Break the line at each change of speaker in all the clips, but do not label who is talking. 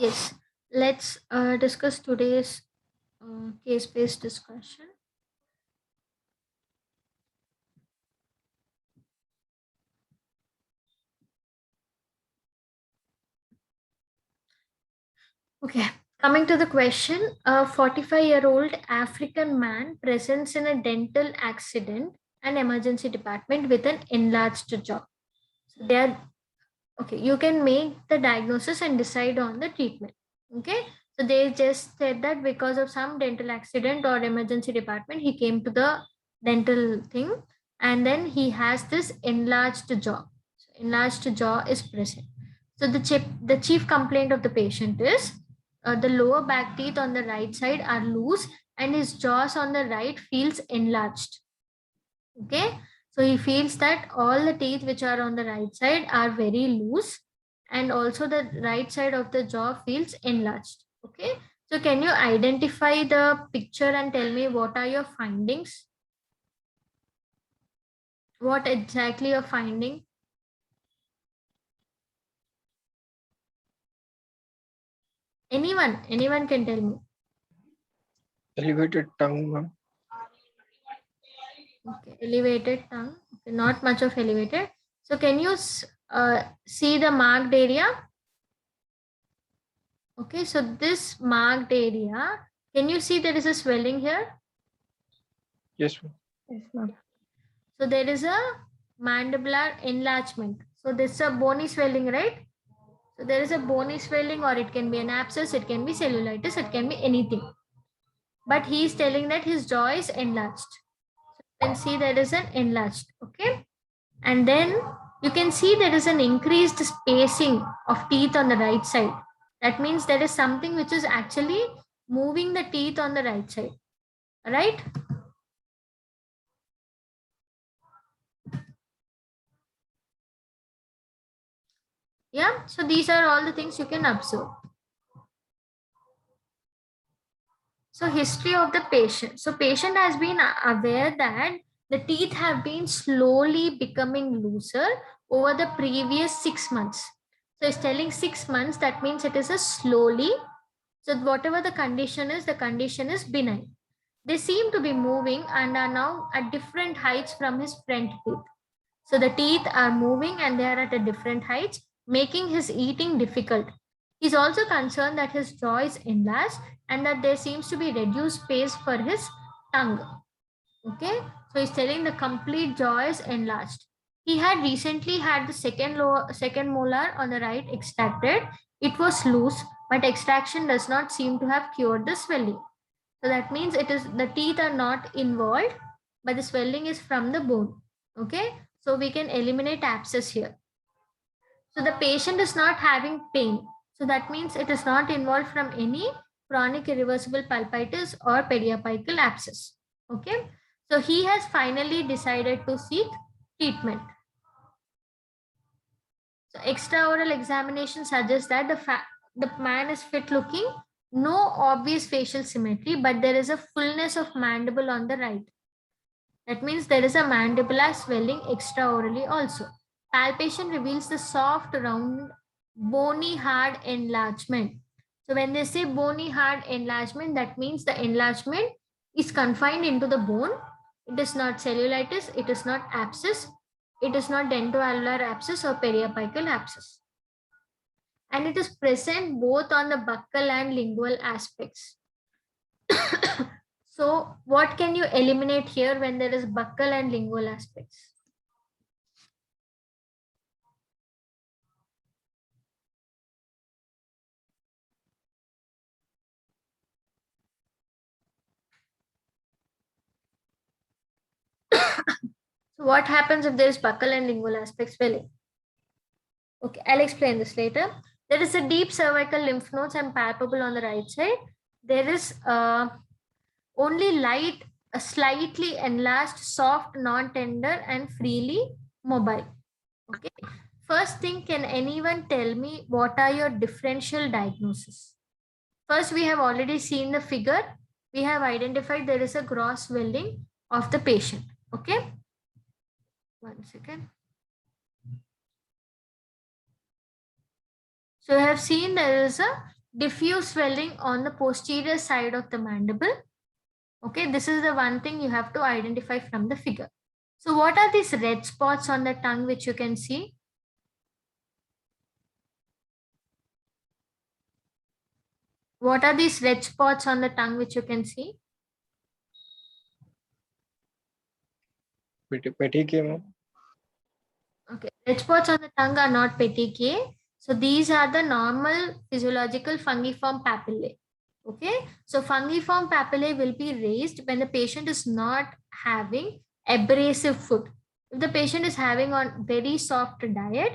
Yes, let's discuss today's case-based discussion. Okay, coming to the question, a 45-year-old African man presents in a dental accident and emergency department with an enlarged jaw. So they are okay. You can make the diagnosis and decide on the treatment. Okay, so they just said that because of some dental accident or emergency department, he came to the dental thing, and then he has this enlarged jaw. So enlarged jaw is present. So the chief complaint of the patient is the lower back teeth on the right side are loose, and his jaws on the right feels enlarged. Okay, so he feels that all the teeth which are on the right side are very loose, and also the right side of the jaw feels enlarged. Okay, so can you identify the picture and tell me what are your findings? What exactly you're finding? Anyone can tell me.
Elevated tongue, ma'am.
Okay, elevated tongue. Okay, not much of elevated. So can you see the marked area? Okay, so this marked area, can you see there is a swelling here?
Yes, ma'am.
Yes, ma'am.
So there is a mandibular enlargement. So this is a bony swelling, right? So there is a bony swelling, or it can be an abscess, it can be cellulitis, it can be anything. But he is telling that his jaw is enlarged. So you can see there is an enlarged, okay? And then you can see there is an increased spacing of teeth on the right side. That means there is something which is actually moving the teeth on the right side, right? Yeah, so these are all the things you can observe. So history of the patient. So patient has been aware that the teeth have been slowly becoming looser over the previous 6 months. So it's telling 6 months, that means it is a slowly. So whatever the condition is benign. They seem to be moving and are now at different heights from his front teeth. So the teeth are moving and they are at a different heights, making his eating difficult. He's also concerned that his jaw is enlarged and that there seems to be reduced space for his tongue. Okay, so he's telling the complete jaw is enlarged. He had recently had the second molar on the right extracted. It was loose, but extraction does not seem to have cured the swelling. So that means it is the teeth are not involved, but the swelling is from the bone. Okay, so we can eliminate abscess here. So the patient is not having pain. So that means it is not involved from any chronic irreversible pulpitis or periapical abscess. Okay, so he has finally decided to seek treatment. So extraoral examination suggests that the man is fit looking, no obvious facial symmetry, but there is a fullness of mandible on the right. That means there is a mandibular swelling extraorally also. Palpation reveals the soft, round, bony, hard enlargement. So when they say bony, hard enlargement, that means the enlargement is confined into the bone. It is not cellulitis, it is not abscess, it is not dentoalveolar abscess or periapical abscess. And it is present both on the buccal and lingual aspects. So, what can you eliminate here when there is buccal and lingual aspects? So, what happens if there is buccal and lingual aspects swelling? Okay, I'll explain this later. There is a deep cervical lymph nodes and palpable on the right side. There is only light, a slightly enlarged, soft, non-tender, and freely mobile. Okay. First thing, can anyone tell me what are your differential diagnoses? First, we have already seen the figure. We have identified there is a gross swelling of the patient. Okay. 1 second. So, you have seen there is a diffuse swelling on the posterior side of the mandible. Okay, this is the one thing you have to identify from the figure. So what are these red spots on the tongue which you can see? What are these red spots on the tongue which you can see?
Petechiae, ma'am.
Okay, red spots on the tongue are not petechiae. So these are the normal physiological fungiform papillae. Okay, so fungiform papillae will be raised when the patient is not having abrasive food. If the patient is having on very soft diet,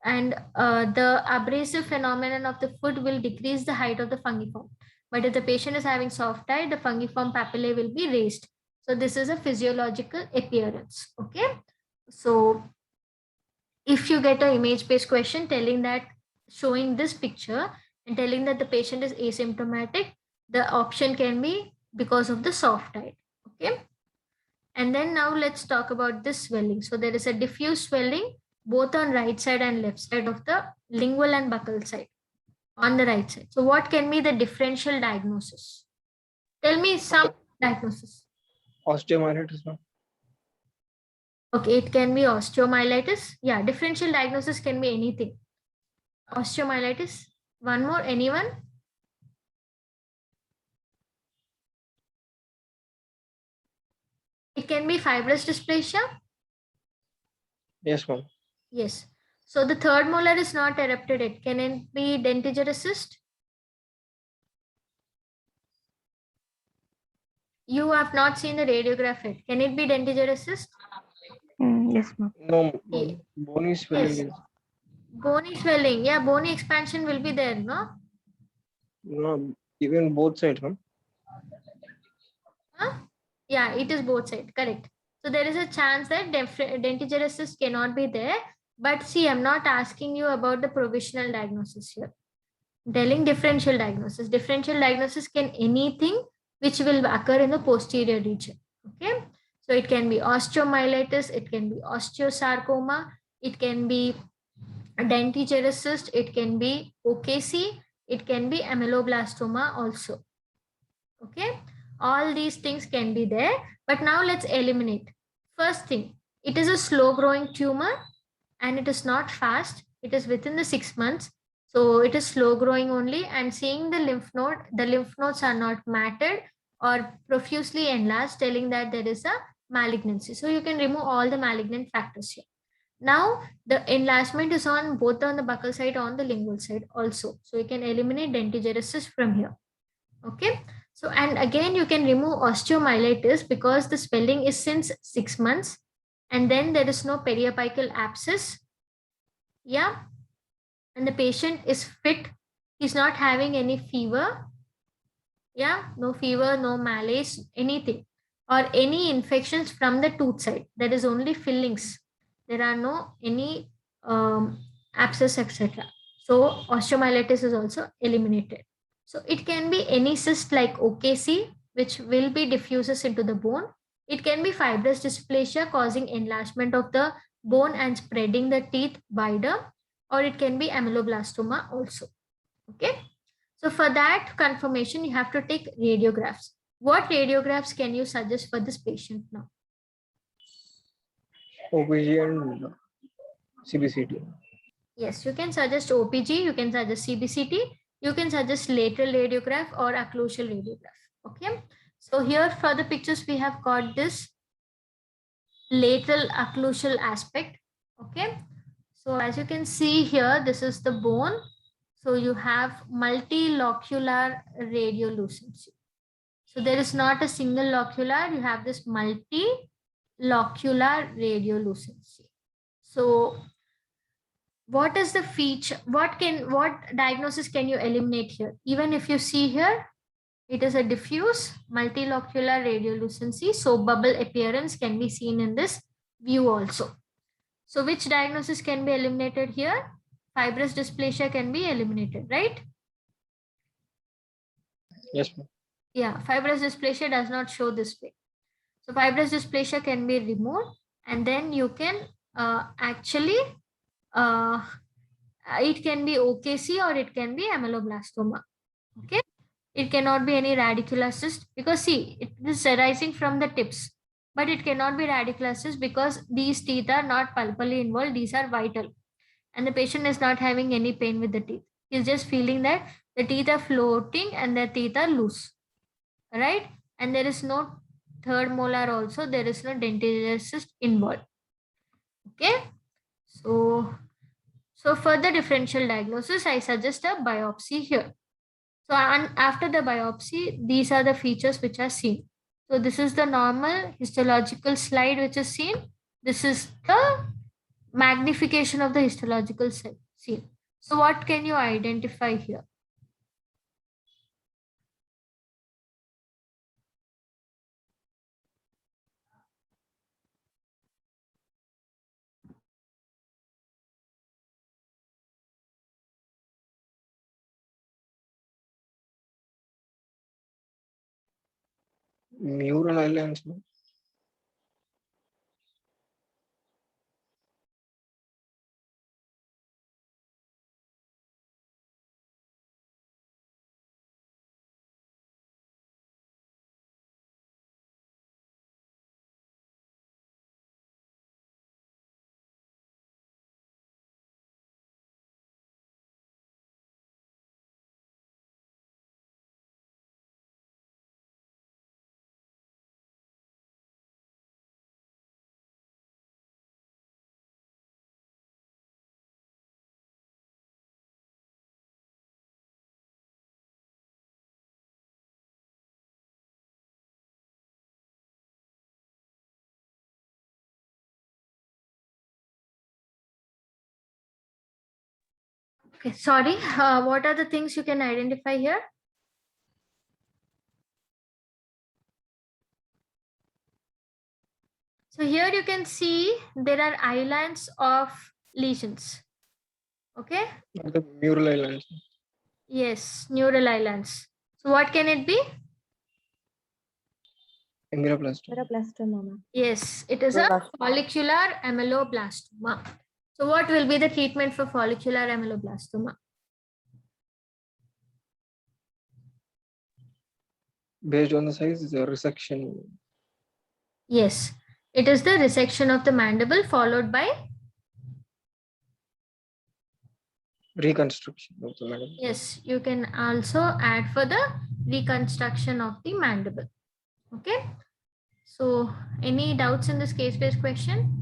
and the abrasive phenomenon of the food will decrease the height of the fungiform. But if the patient is having soft diet, the fungiform papillae will be raised. So this is a physiological appearance. Okay, so if you get an image based question telling that, showing this picture and telling that the patient is asymptomatic, the option can be because of the soft diet. Okay, and then now let's talk about this swelling. So there is a diffuse swelling both on right side and left side of the lingual and buccal side on the right side. So what can be the differential diagnosis? Tell me some diagnosis.
Osteomyelitis, ma'am.
Okay, it can be osteomyelitis. Yeah, differential diagnosis can be anything. Osteomyelitis. One more, anyone? It can be fibrous dysplasia.
Yes, ma'am.
Yes. So the third molar is not erupted yet. Can it be dentigerous cyst? You have not seen the radiograph yet. Can it be dentigerous cyst?
Yes, ma'am.
No, ma'am. Bony swelling
Yes.
is
Bony swelling. Yeah, bony expansion will be there, no?
no, even both sides, ma'am.
Huh? Yeah, it is both sides. Correct. So there is a chance that dentigerous cyst cannot be there. But see, I'm not asking you about the provisional diagnosis here. Telling differential diagnosis. Differential diagnosis can anything which will occur in the posterior region. Okay. So it can be osteomyelitis, it can be osteosarcoma, it can be dentigerous cyst, it can be OKC, it can be ameloblastoma also. Okay. All these things can be there. But now let's eliminate. First thing, it is a slow growing tumor and it is not fast. It is within the 6 months. So it is slow growing only, and seeing the lymph nodes are not matted or profusely enlarged, telling that there is a malignancy. So you can remove all the malignant factors here. Now the enlargement is on both on the buccal side, on the lingual side also. So you can eliminate dentigerous cyst from here. Okay. So and again you can remove osteomyelitis because the swelling is since 6 months, and then there is no periapical abscess. Yeah, and the patient is fit, he's not having any fever. Yeah, no fever, no malaise, anything, or any infections from the tooth side. There is only fillings, there are no any abscess, etc. So osteomyelitis is also eliminated. So it can be any cyst like OKC, which will be diffuses into the bone. It can be fibrous dysplasia causing enlargement of the bone and spreading the teeth wider, or it can be ameloblastoma also. Okay. So for that confirmation, you have to take radiographs. What radiographs can you suggest for this patient now?
OPG and CBCT.
Yes, you can suggest OPG, you can suggest CBCT, you can suggest lateral radiograph or occlusal radiograph. Okay. So here for the pictures, we have got this lateral occlusal aspect. Okay. So as you can see here, this is the bone. So you have multilocular radiolucency. So there is not a single locular, you have this multilocular radiolucency. So what is the feature? What diagnosis can you eliminate here? Even if you see here, it is a diffuse multilocular radiolucency. So bubble appearance can be seen in this view also. So which diagnosis can be eliminated here? Fibrous dysplasia can be eliminated, right?
Yes, ma'am.
Yeah, fibrous dysplasia does not show this way. So fibrous dysplasia can be removed, and then you can actually it can be OKC or it can be ameloblastoma. Okay, it cannot be any radicular cyst because see, it is arising from the tips, but it cannot be radicular cyst because these teeth are not pulpally involved, these are vital, and the patient is not having any pain with the teeth. He's just feeling that the teeth are floating and the teeth are loose, right? And there is no third molar also, there is no dentition cyst involved. Okay, so for the differential diagnosis, I suggest a biopsy here. So and after the biopsy, these are the features which are seen. So this is the normal histological slide which is seen. This is the magnification of the histological scene. So what can you identify here?
Mural islands, ma'am.
Okay, sorry. What are the things you can identify here? So here you can see there are islands of lesions. Okay.
The mural islands.
Yes, neural islands. So what can it be?
Ameloblastoma.
Neuroblastoma, ma'am.
Yes, it is a follicular ameloblastoma. So what will be the treatment for follicular ameloblastoma?
Based on the size, is a resection.
Yes, it is the resection of the mandible followed by,
Reconstruction of the mandible.
yes, you can also add for the reconstruction of the mandible. Okay. So any doubts in this case-based question?